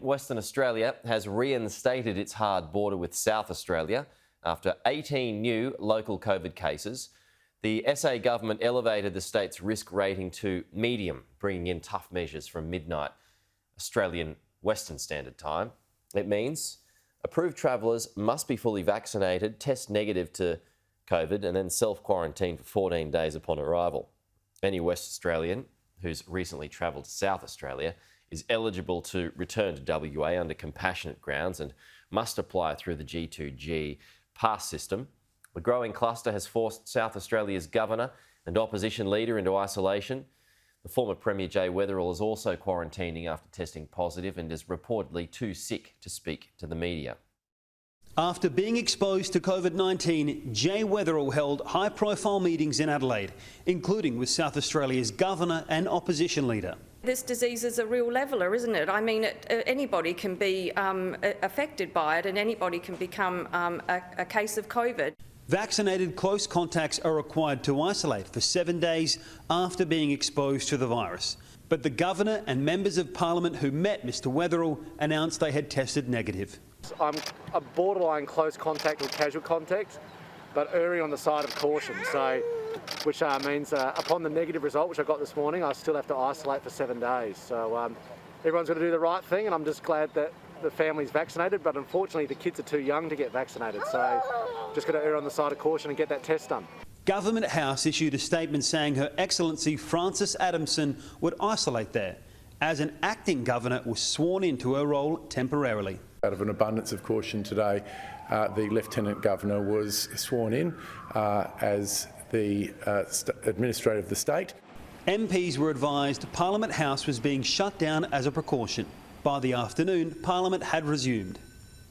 Western Australia has reinstated its hard border with South Australia after 18 new local COVID cases. The SA government elevated the state's risk rating to medium, bringing in tough measures from midnight Australian Western Standard Time. It means approved travellers must be fully vaccinated, test negative to COVID and then self-quarantine for 14 days upon arrival. Any West Australian who's recently travelled to South Australia is eligible to return to WA under compassionate grounds and must apply through the G2G pass system. The growing cluster has forced South Australia's governor and opposition leader into isolation. The former Premier Jay Weatherill is also quarantining after testing positive and is reportedly too sick to speak to the media. After being exposed to COVID-19, Jay Weatherill held high-profile meetings in Adelaide, including with South Australia's governor and opposition leader. This disease is a real leveller, isn't it? I mean, anybody can be affected by it and anybody can become a case of COVID. Vaccinated close contacts are required to isolate for 7 days after being exposed to the virus. But the governor and members of parliament who met Mr Weatherill announced they had tested negative. I'm a borderline close contact or casual contact, but erring on the side of caution. So, which means upon the negative result, which I got this morning, I still have to isolate for 7 days. So everyone's got to do the right thing, and I'm just glad that the family's vaccinated, but unfortunately the kids are too young to get vaccinated. So just got to err on the side of caution and get that test done. Government House issued a statement saying Her Excellency Frances Adamson would isolate there, as an acting governor was sworn into her role temporarily. Out of an abundance of caution today, the Lieutenant Governor was sworn in as the Administrator of the State. MPs were advised Parliament House was being shut down as a precaution. By the afternoon, Parliament had resumed.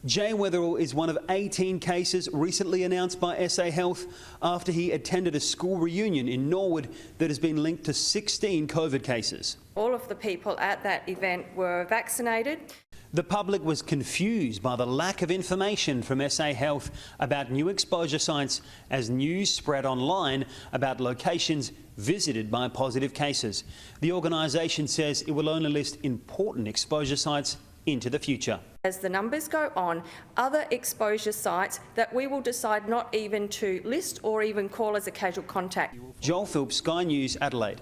Jay Weatherill is one of 18 cases recently announced by SA Health after he attended a school reunion in Norwood that has been linked to 16 COVID cases. All of the people at that event were vaccinated. The public was confused by the lack of information from SA Health about new exposure sites as news spread online about locations visited by positive cases. The organisation says it will only list important exposure sites into the future. As the numbers go on, other exposure sites that we will decide not even to list or even call as a casual contact. Joel Phillips, Sky News, Adelaide.